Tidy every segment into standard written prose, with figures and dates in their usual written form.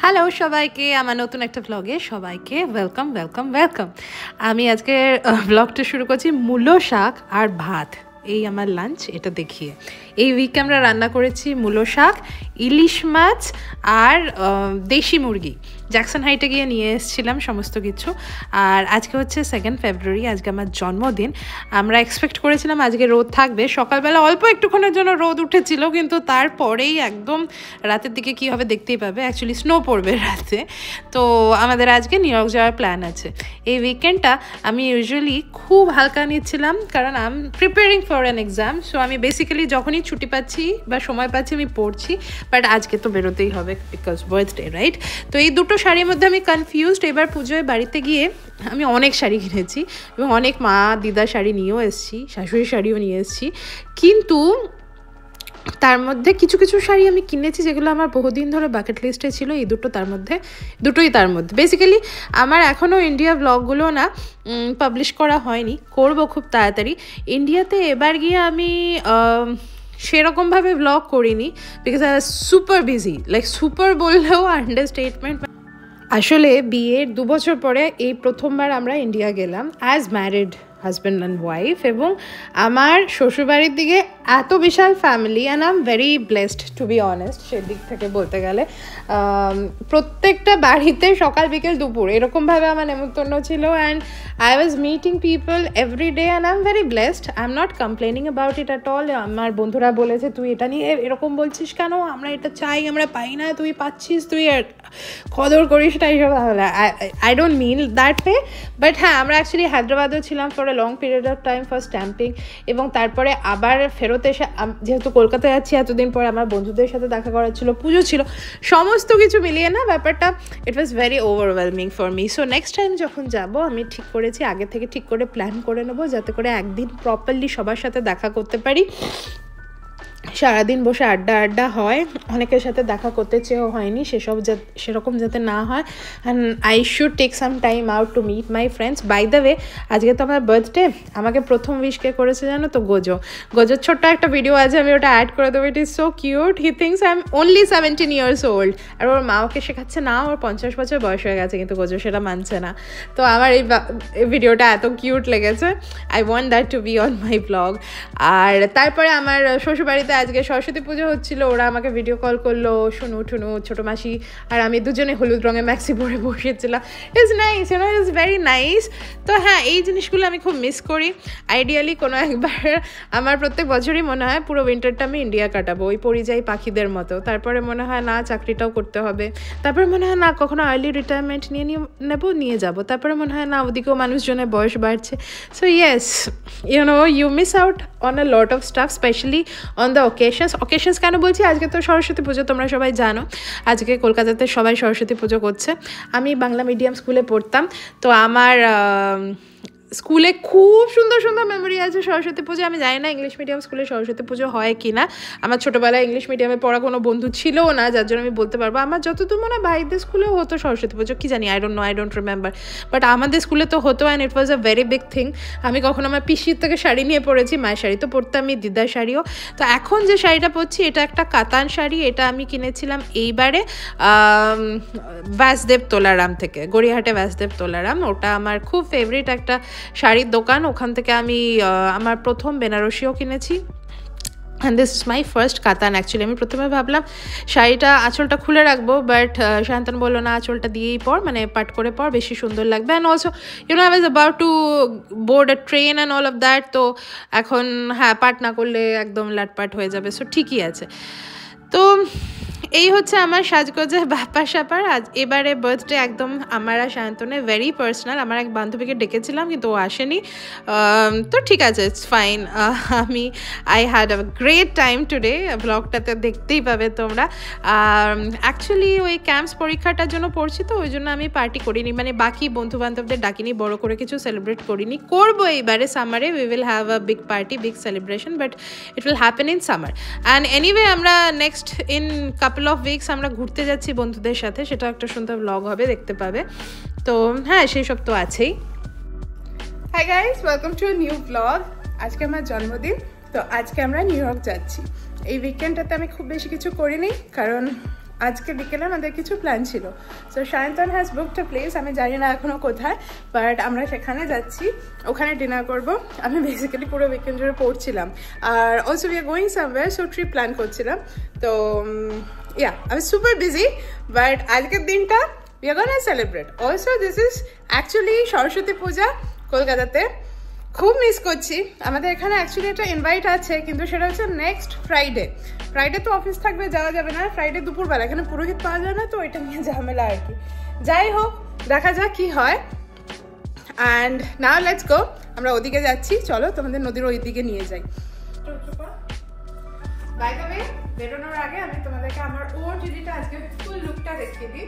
Hello সবাইকে আমার নতুন একটা ব্লগে সবাইকে ওয়েলকাম ওয়েলকাম ওয়েলকাম। আমি আজকে ব্লগটা শুরু করছি মূলো শাক আর ভাত। এই আমার লাঞ্চ, এটা দেখিয়ে। এই উইকে আমরা রান্না করেছি মূলো শাক, ইলিশ মাছ আর দেশি মুরগি। জ্যাকসন হাইটে গিয়ে নিয়ে এসেছিলাম সমস্ত কিছু। আর আজকে হচ্ছে 2 ফেব্রুয়ারি, আজকে আমার জন্মদিন। আমরা এক্সপেক্ট করেছিলাম আজকে রোদ থাকবে, সকালবেলা অল্প একটুক্ষণের জন্য রোদ উঠেছিল, কিন্তু তারপরেই একদম রাতের দিকে কী হবে দেখতেই পাবে, অ্যাকচুয়ালি স্নো পড়বে রাতে। তো আমাদের আজকে নিউ ইয়র্ক যাওয়ার প্ল্যান আছে। এই উইকেন্ডটা আমি ইউজুয়ালি খুব হালকা নিচ্ছিলাম, কারণ I am preparing for an exam. So আমি বেসিক্যালি যখনই ছুটি পাচ্ছি বা সময় পাচ্ছি আমি পড়ছি, বাট আজকে তো বেরোতেই হবে বিকজ বার্থডে, রাইট? তো এই দুটো শাড়ির মধ্যে আমি কনফিউজড। এবার পুজোয় বাড়িতে গিয়ে আমি অনেক শাড়ি কিনেছি এবং অনেক মা দিদার শাড়ি নিয়েও এসেছি, শাশুড়ির শাড়িও নিয়ে এসেছি, কিন্তু তার মধ্যে কিছু কিছু শাড়ি আমি কিনেছি যেগুলো আমার বহুদিন ধরে বাকেট লিস্টে ছিল। এই দুটোই তার মধ্যে। বেসিক্যালি আমার এখনও ইন্ডিয়া ব্লগগুলো না পাবলিশ করা হয়নি, করব খুব তাড়াতাড়ি। ইন্ডিয়াতে এবার গিয়ে আমি সেরকমভাবে ব্লগ করিনি, because I was super busy, like super বললেও আন্ডারস্টেটমেন্ট। আসলে বিয়ের 2 বছর পরে এই প্রথমবার আমরা ইন্ডিয়া গেলাম as married husband and wife, এবং আমার শ্বশুরবাড়ির দিকে এত বিশাল family, and I am very blessed to be honest. সেদিক থেকে বলতে গেলে প্রত্যেকটা বাড়িতে সকাল বিকেল দুপুর এরকমভাবে আমার নেমন্তন্ন ছিল, and I was meeting people every day, and I am very blessed. I am not complaining about it at all. আমার বন্ধুরা বলেছে, তুই এটা নিয়ে এরকম বলছিস কেন, আমরা এটা চাই, আমরা পাই না, তুই পাচ্ছিস, তুই কদর করিস না, এইসব। I don't mean that way, but হ্যাঁ, আমরা অ্যাকচুয়ালি হায়দ্রাবাদেও ছিলাম for a long period of time for stamping, এবং তারপরে আবার ফেরত এসে যেহেতু কলকাতায় যাচ্ছি এতদিন পরে, আমার বন্ধুদের সাথে দেখা করার ছিল, পুজো ছিল, সমস্ত কিছু মিলিয়ে না ব্যাপারটা it was very overwhelming for me. So next time যখন যাব আমি ঠিক করেছি আগে থেকে ঠিক করে প্ল্যান করে নেবো, যাতে করে একদিন প্রপারলি সবার সাথে দেখা করতে পারি। সারাদিন বসে আড্ডা হয়, অনেকের সাথে দেখা করতে চেয়েও হয়নি, সেরকম যাতে না হয়। And I should take some time out to meet my friends. By the way, আজকে তো আমার বার্থডে, আমাকে প্রথম উইশ কে করেছে জানো তো? গোজোর ছোট্ট একটা ভিডিও আছে, আমি ওটা অ্যাড করে দেবো। It is so cute. He thinks I am only 17 years old, আর ওর মা ওকে শেখাচ্ছে না ওর 50 বছর বয়স হয়ে গেছে, কিন্তু গোজো সেটা মানছে না। তো আমার এই ভিডিওটা এত কিউট লেগেছে। I want that to be on my blog. আর তারপরে আমার শ্বশুরবাড়িতে আজকে সরস্বতী পুজো হচ্ছিল, ওরা আমাকে ভিডিও কল করলো, শুনু ছোটো মাসি আর আমি দুজনে হলুদ রঙের ম্যাক্সি পরে বসেছিলাম। It's nice, it's very nice. তো হ্যাঁ, এই জিনিসগুলো আমি খুব মিস করি। আইডিয়ালি কোনো একবার আমার প্রত্যেক বছরই মনে হয় পুরো উইন্টারটা আমি ইন্ডিয়া কাটাবো, ওই পরিযায়ী পাখিদের মতো। তারপরে মনে হয় না, চাকরিটাও করতে হবে। তারপরে মনে হয় না, কখনো আর্লি রিটায়ারমেন্ট নিয়ে যাবো। তারপরে মনে হয় না, ওদিকেও মানুষজনের বয়স বাড়ছে। So yes, you miss out on a lot of stuff, specially on the occasions. কেন বলছি? আজকে তো সরস্বতী পুজো, তোমরা সবাই জানো। আজকে কলকাতাতে সবাই সরস্বতী পুজো করছে। আমি বাংলা মিডিয়াম স্কুলে পড়তাম, তো আমার স্কুলে খুব সুন্দর সুন্দর মেমোরি আছে সরস্বতী পুজো। আমি জানি না ইংলিশ মিডিয়াম স্কুলে সরস্বতী পুজো হয় কি না। আমার ছোটোবেলায় ইংলিশ মিডিয়ামে পড়া কোনো বন্ধু ছিলও না, যার জন্য আমি বলতে পারবো। আমার যতদূর মনে হয় ভাইদের স্কুলেও হতো সরস্বতী পুজো, কি জানি, আই ডোন্ট রিমেম্বার। বাট আমাদের স্কুলে তো হতো, and it was a very big thing. আমি কখনো আমার পিসির থেকে শাড়ি নিয়ে পরেছি, মায়ের শাড়ি তো পরতাম, আমি দিদার শাড়িও। তো এখন যে শাড়িটা পরছি, এটা একটা কাতান শাড়ি। এটা আমি কিনেছিলাম এইবারে ব্যাসদেব তোলারাম থেকে, গড়িয়াহাটে ব্যাসদেব তোলারাম। ওটা আমার খুব ফেভারিট একটা শাড়ির দোকান। ওখান থেকে আমি আমার প্রথম বেনারসিও কিনেছি, and this is my first কাতান। অ্যাকচুয়ালি আমি প্রথমে ভাবলাম শাড়িটা আঁচলটা খুলে রাখবো, বাট শান্তন বললো না, আঁচলটা দিয়েই পর, মানে পাট করে পর, বেশি সুন্দর লাগবে। And also I was about to board a train and all of that. তো এখন হ্যাঁ, পাট না করলে একদম লাটপাট হয়ে যাবে। সো ঠিকই আছে। তো এই হচ্ছে আমার সাজগোজের ব্যাপার স্যাপার। আজ এবারে বার্থডে একদম আমার আর সায়ন্তনের ভেরি পার্সোনাল। আমার এক বান্ধবীকে ডেকেছিলাম, কিন্তু ও আসেনি। তো ঠিক আছে, it's fine. I had a great time today. ব্লগটাতে দেখতেই পাবে তোমরা। অ্যাকচুয়ালি ওই ক্যাম্পস পরীক্ষাটার জন্য পড়ছি, তো ওই জন্য আমি পার্টি করিনি, মানে বাকি বন্ধুবান্ধবদের ডাকিনি, বড় করে কিছু সেলিব্রেট করিনি। করবো এইবারে সামারে, we will have a big party, big celebration, but it will happen in summer. And anyways, আমরা next in couple of weeks আমরা ঘুরতে যাচ্ছি বন্ধুদের সাথে, সেটা একটা সুন্দর ব্লগ হবে, দেখতে পাবে। তো হ্যাঁ, সেই সব তো আছেই। Hi guys, welcome to new blog. আজকে আমার জন্মদিন, তো আজকে আমরা নিউ ইয়র্ক যাচ্ছি। এই উইকেন্ডটাতে আমি খুব বেশি কিছু করিনি, কারণ আজকে বিকেলে আমাদের কিছু প্ল্যান ছিল। So Sayantan has booked a place, আমি জানি না এখনও কোথায়, বাট আমরা সেখানে যাচ্ছি, ওখানে ডিনার করব। আমি বেসিক্যালি পুরো উইকেন্ড জুড়ে পড়ছিলাম, আর also we are going somewhere, so trip plan করছিলাম। তো yeah, I was super busy, but আজকের দিনটা we are gonna celebrate. Also this is actually Saraswati Puja কলকাতাতে, খুব মিস করছি। আমাদের এখানে অ্যাকচুয়ালি একটা ইনভাইট আছে, কিন্তু সেটা হচ্ছে নেক্সট ফ্রাইডে। ফ্রাইডে তো অফিস থাকবে, যাওয়া যাবে না। ফ্রাইডে দুপুরবেলা, এখানে পুরোহিত পাওয়া যায় না, তো এটা নিয়ে ঝামেলা আর কি। যাই হোক, দেখা যাক কি হয়। অ্যান্ড নাও লেটস গো, আমরা ওদিকে যাচ্ছি, চলো তোমাদের নদীর ওই দিকে নিয়ে যাই। বাই দ্য ওয়ে, বেরোনোর আগে আমি তোমাদেরকে আমার ওর জিনিসটা আজকে ফুল লুকটা দেখিয়ে দিই।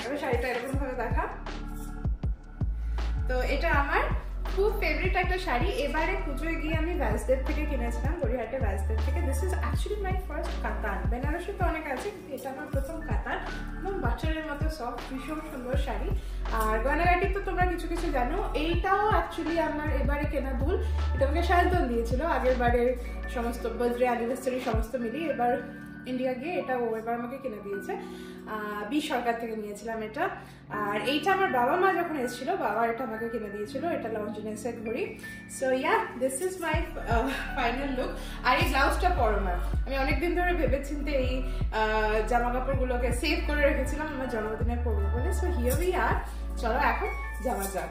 আমি শাড়িটা এরকমভাবে দেখা। তো এটা আমার খুব ফেভারিট একটা শাড়ি, এবারে পুজোয় গিয়ে আমি ব্যাসদেব থেকে কিনেছিলাম, গড়িয়াহাটে ব্যাসদেব থেকে। This is actually my first কাতান। বেনারসে তো অনেক আছে, কিন্তু এটা আমার প্রথম কাতান। একদম বাচ্চাদের মতো সফট, ভীষণ সুন্দর শাড়ি। আর গয়নাগাটি তো তোমরা কিছু কিছু জানো। এইটাও অ্যাকচুয়ালি আমার এবারে কেনা ভুল, এটা আমাকে সায়ন্তন দিয়েছিল আগের বারের সমস্ত বার্থডে অ্যানিভার্সারি সমস্ত মিলিয়ে। এবার ইন্ডিয়া গিয়ে এটা ও এবার আমাকে কিনে দিয়েছে, বি সরকার থেকে নিয়েছিলাম এটা। আর এইটা আমার বাবা মা যখন এসেছিল, বাবা এটা আমাকে কিনে দিয়েছিল, এটা লংজিনেসের ঘড়ি। So yeah, this is my final look. আর এই ব্লাউজটা পরো না, আমি অনেকদিন ধরে ভেবেচিন্তে এই জামা কাপড়গুলোকে সেভ করে রেখেছিলাম আমার জন্মদিনে পরবো বলে। সো হিয়ার উই আর, চলো এখন যাওয়া যাক।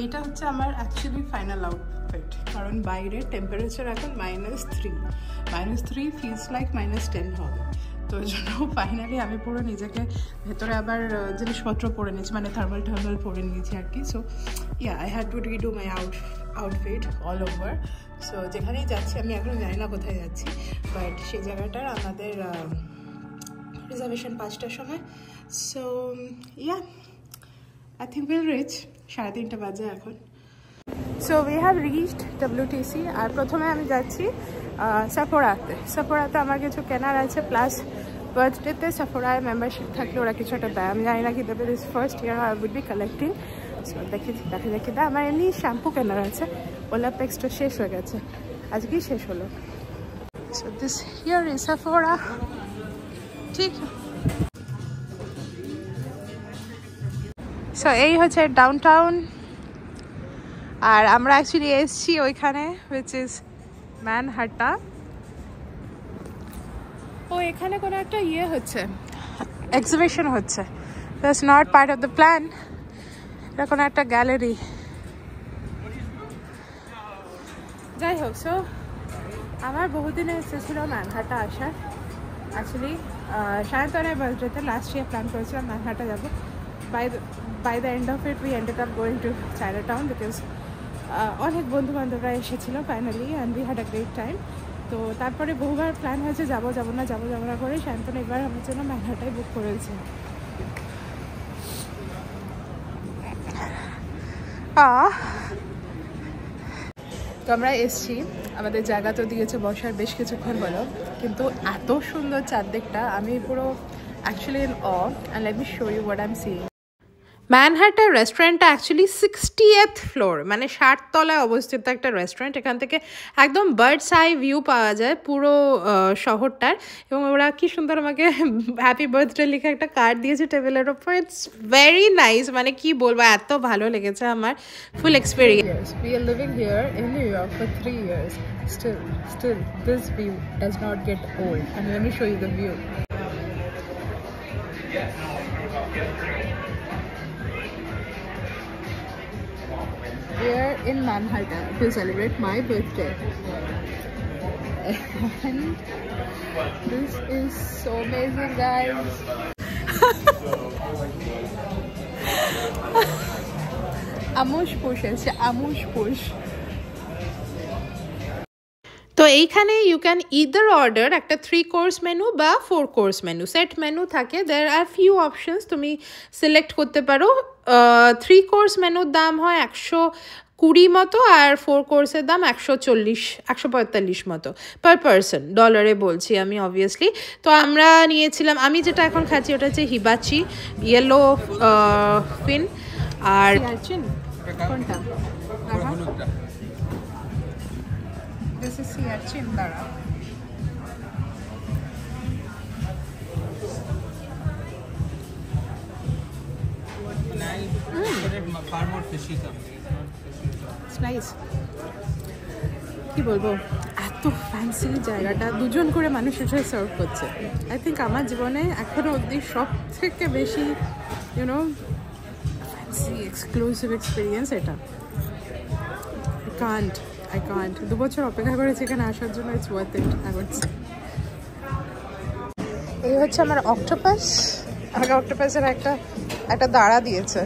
এইটা হচ্ছে আমার অ্যাকচুয়ালি ফাইনাল আউটফিট, কারণ বাইরের টেম্পারেচার এখন -3 ফিলস লাইক -10 হবে। তো ওই জন্য ফাইনালি আমি পুরো নিজেকে ভেতরে আবার জিনিসপত্র পরে নিয়েছি, মানে থার্মাল পরে নিয়েছি আর কি। So yeah, I had to redo my outfit all over. So যেখানেই যাচ্ছি, আমি এখনও জানি না কোথায় যাচ্ছি, বাট সেই জায়গাটার আমাদের রিজার্ভেশন 5টার সময়। So yeah, I think we'll reach 3:30 বাজে এখন। So we have reached WTC। আর প্রথমে আমি যাচ্ছি সাফোরাতে আমার কিছু কেনার আছে, প্লাস বার্থডেতে সাফোরায় মেম্বারশিপ থাকলে ওরা কিছু একটা দেয়, আমি জানি না কি দেবে। This first year I would be collecting. So দেখি দেয়। আমার এমনি শ্যাম্পু কেনার আছে, ওলাপেক্সটা শেষ হয়ে গেছে, আজকেই শেষ হলো। সো দিস হিয়ার ইজ সাফোরা, ঠিক। সো এই হচ্ছে ডাউনটাউন, আর আমরা অ্যাকচুয়ালি এসেছি ওইখানে, হুইচ ইজ ম্যানহাট্টা। ও এখানে কোনো একটা ইয়ে হচ্ছে, এক্সিবিশন হচ্ছে। That's not part of the plan, এটা কোনো একটা গ্যালারি। যাই হোক, সো আমার বহুদিনে এসেছিল ম্যানহাট্টা আসার। অ্যাকচুয়ালি সায়ন্তনের বার্থডেতে লাস্ট ইয়ার প্ল্যান করেছিলাম ম্যানহাট্টা যাবো। By the end of it, we ended up going to Chinatown because অনেক বন্ধু বান্ধবরা এসেছিল finally, and we had a great time. তো তারপরে বহুবার প্ল্যান হয়েছে যাবো না করে শান্তন এবার আমার জন্য ম্যানহাট্টাই বুক করেছে। তো আমরা এসছি, আমাদের জায়গা তো দিয়েছে বসার বেশ কিছুক্ষণ হলো, কিন্তু এত সুন্দর চারদিকটা, আমি পুরো actually in awe. And let me show you what I am seeing. ম্যানহাট্টার রেস্টুরেন্টটা অ্যাকচুয়ালি 60th ফ্লোর, মানে 60 তলায় অবস্থিত একটা রেস্টুরেন্ট। এখান থেকে একদম বার্ডস আই ভিউ পাওয়া যায় পুরো শহরটার। এবং ওরা কি সুন্দর আমাকে হ্যাপি বার্থডে লিখে একটা কার্ড দিয়েছে টেবিলের ওপর। ইটস ভেরি নাইস, মানে কি বলবো, এত ভালো লেগেছে আমার ফুল experience. We are living here in New York for 3 years. Still, this view does not get old. And let me show you the view. Here in Manhattan to celebrate my birthday, and this is so amazing, guys. Amush push is Amush push. তো এইখানে you can either order একটা 3 course menu বা 4 course menu, set menu থাকে। দেয়ার আর few options, তুমি select করতে পারো। 3 course মেনুর দাম হয় 120 মতো, আর 4 কোর্সের দাম 145 মতো পার পারসন, ডলারে বলছি আমি অবভিয়াসলি। তো আমরা নিয়েছিলাম, আমি যেটা এখন খাচ্ছি ওটা হচ্ছে হিবাচি ইয়েলো ফিন। আর কোনটা? This is sea urchin, Dara. far more fishy something. It's not fishy at all. It's nice. কি বলবো, এত ফ্যান্সি জায়গাটা দুজন করে মানুষ এসে সার্ভ করছে। আই থিঙ্ক আমার জীবনে এখনো অবধি সব থেকে বেশি ইউনো ফ্যান্সি এক্সক্লুসিভ এক্সপিরিয়েন্স এটা। I can't 2 বছর অপেক্ষা করেছি এখানে আসার জন্য। It's worth it, I would say. এই হচ্ছে আমার অক্টোপাস। আমাকে অক্টোপাসের একটা দাঁড়া দিয়েছে,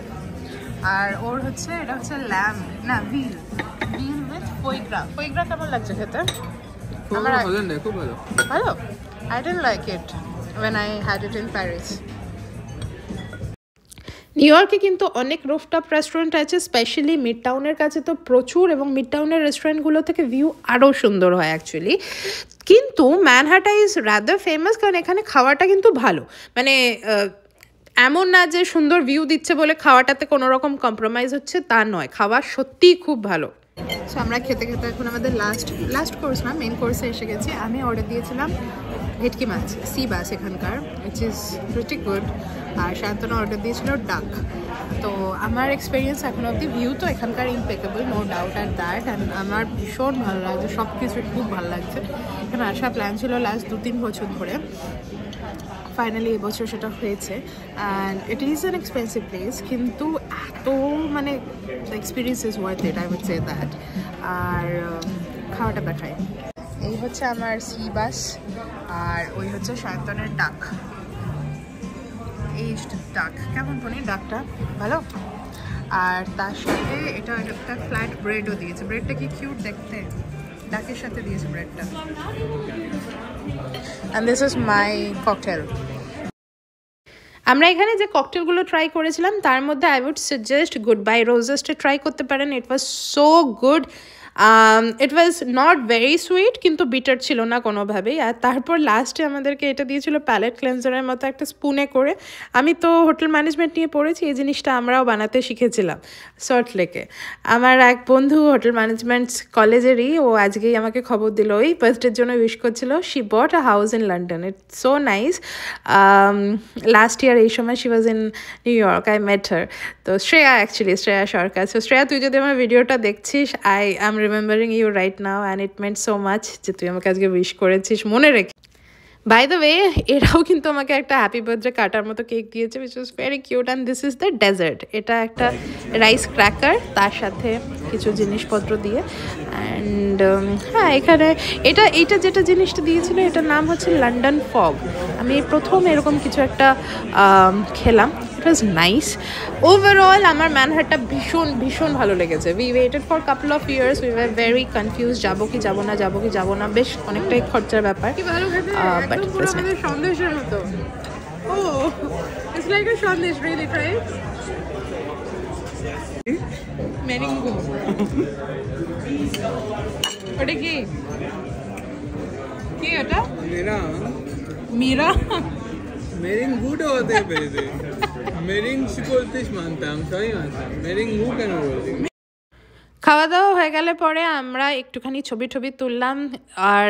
আর ওর হচ্ছে এটা হচ্ছে ল্যাম্ব না ভিল উইথ ফোইগ্রা কেমন লাগছে খেতে? আমার খুব ভালো। ভালো? I didn't like it when I had it in Paris. New ইয়র্কে কিন্তু অনেক রুফটপ রেস্টুরেন্ট আছে, স্পেশালি মিড টাউনের কাছে তো প্রচুর, এবং মিড টাউনের রেস্টুরেন্টগুলো থেকে ভিউ আরও সুন্দর হয় অ্যাকচুয়ালি। কিন্তু ম্যানহাটন ইজ রাদার ফেমাস কারণ এখানে খাওয়াটা কিন্তু ভালো, মানে এমন না যে সুন্দর ভিউ দিচ্ছে বলে খাওয়াটাতে কোনো রকম কম্প্রোমাইজ হচ্ছে তা নয়, খাওয়া সত্যিই খুব ভালো। সো আমরা খেতে খেতে এখন আমাদের লাস্ট কোর্স না মেন কোর্সে এসে গেছি। আমি অর্ডার দিয়েছিলাম ভেটকি মাছ, সি বাস এখানকার, উইচ ইজ প্রিটি গুড। আর শান্তনা অর্ডার দিয়েছিল ডাক। তো আমার এক্সপিরিয়েন্স এখন অবধি, ভিউ তো এখানকার impeccable, no doubt at that. And আমার ভীষণ ভালো লাগছে, সব কিছু খুব ভালো লাগছে। এখানে আসার প্ল্যান ছিল লাস্ট 2-3 বছর ধরে, ফাইনালি এবছর সেটা হয়েছে। And it is an expensive place, কিন্তু এত মানে experience is worth it, I would say that. আর খাওয়াটা পাঠায়। এই হচ্ছে আমার সি বাস, আর ওই হচ্ছে শান্তনের ডাক, এইজড ডাক। কেমন পনির ডাকটা? ভালো। আর তার সাথে এটা একটা ফ্ল্যাট ব্রেডও দিয়েছে। ব্রেডটা কি কিউট দেখতে, ডাকের সাথে দিয়েছে ব্রেডটা। And this is my cocktail. আমরা এখানে যে ককটেলগুলো ট্রাই করেছিলাম তার মধ্যে I would suggest good bye রোজেসটা ট্রাই করতে পারেন। It was so good. It was not very sweet, কিন্তু বিটার ছিল না কোনোভাবেই। আর তারপর লাস্টে আমাদেরকে এটা দিয়েছিল প্যালেট ক্লেন্সারের মতো একটা স্পুনে করে। আমি তো হোটেল ম্যানেজমেন্ট নিয়ে পড়েছি, এই জিনিসটা আমরাও বানাতে শিখেছিলাম সল্ট লেকে। আমার এক বন্ধু হোটেল ম্যানেজমেন্ট কলেজেরই, ও আজকেই আমাকে খবর দিল, ওই বার্থডের জন্য উইশ করছিল। She bought a house in London, it's so nice. Last year এই সময় she was in New York, I met her. তো শ্রেয়া সরকার। সো শ্রেয়া, তুই যদি আমার ভিডিওটা দেখছিস, I am remembering you right now, and it meant so much যে তুই আমাকে আজকে উইশ করেছিস, মনে রেখে। বাই দ্য ওয়ে, এরাও কিন্তু আমাকে একটা হ্যাপি বার্থডে কাটার মতো কেক দিয়েছে, which was very cute. And this is the dessert. এটা একটা রাইস ক্র্যাকার, তার সাথে কিছু জিনিসপত্র দিয়ে। অ্যান্ড হ্যাঁ, এখানে এইটা যেটা জিনিসটা দিয়েছিল, এটার নাম হচ্ছে লন্ডন ফগ। আমি প্রথম এরকম কিছু একটা খেলাম। ইট ওয়াজ নাইস। ওভারঅল আমার ম্যানহাটনটা ভীষণ ভালো লেগেছে। We waited for couple of years, we were very confuse, যাবো কি যাবো না, বেশ অনেকটাই খরচার ব্যাপার। But it was nice. সন্দেশের মতো। Oh it's like a sandesh, really try. Meringue. ওটা কি ওটা? মীরা মেরিঙ্গুটা হতে পেরেছে। মেরিং বলতেই মানতাম, সবই মানতাম, মেরিঙ্গু কেন বলছি? খাওয়া দাওয়া হয়ে গেলে পরে আমরা একটুখানি ছবি তুললাম। আর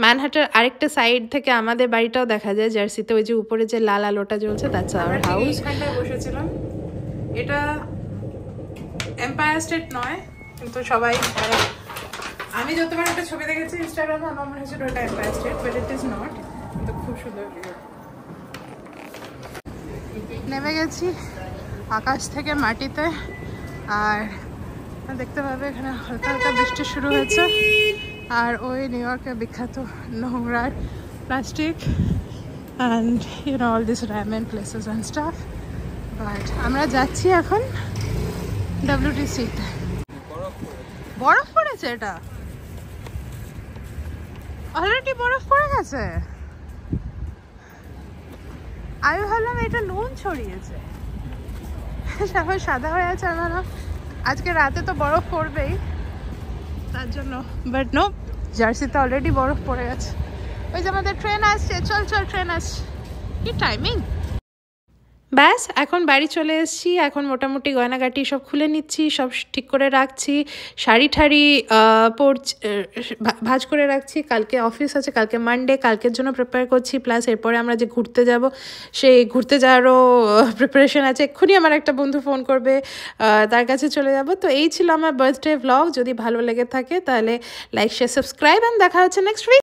ম্যানহাটনের আরেকটা সাইড থেকে আমাদের বাড়িটাও দেখা যায়, জার্সিতে ওই যে উপরে যে লাল আলোটা জ্বলছে, দ্যাটস আওয়ার হাউস। এখানটায় বসেছিলাম। এটা এম্পায়ার স্টেট নয়, কিন্তু সবাই, আমি যতবার একটা ছবি দেখেছি ইনস্টাগ্রামে, আমার মনে হয়েছিল ওটা empire state, but it is not. কিন্তু খুব সুন্দর ভিউ। নেমে গেছি আকাশ থেকে মাটিতে, আর দেখতে পাবে এখানে হালকা হালকা বৃষ্টি শুরু হয়েছে। আর ওই নিউ ইয়র্কের বিখ্যাত নোংরার plastic and all this ramen places and stuff. But আমরা যাচ্ছি এখন WTC-তে। বরফ পড়েছে, এটা অলরেডি বরফ পড়ে গেছে। আমি ভাবলাম এটা নুন ছড়িয়েছে, সবাই সাদা হয়ে আছে। আমার আজকে রাতে তো বরফ পড়বেই তার জন্য, বাট নো, জার্সিতে অলরেডি বরফ পড়ে গেছে। ওই যে আমাদের ট্রেন আসছে, চল ট্রেন আসছে। কি টাইমিং! ব্যাস এখন বাড়ি চলে এসেছি, এখন মোটামুটি গয়নাগাটি সব খুলে নিচ্ছি, সব ঠিক করে রাখছি, শাড়ি ঠাড়ি পরছি, ভাঁজ করে রাখছি। কালকে অফিস আছে, কালকে মানডে, কালকের জন্য প্রিপেয়ার করছি। প্লাস এরপরে আমরা যে ঘুরতে যাব সেই ঘুরতে যাওয়ারও প্রিপারেশন আছে। এক্ষুনি আমার একটা বন্ধু ফোন করবে, তার কাছে চলে যাব। তো এই ছিল আমার বার্থডে ভ্লগ। যদি ভালো লেগে থাকে তাহলে লাইক শেয়ার সাবস্ক্রাইব, অ্যান্ড দেখা হচ্ছে নেক্সট উইক।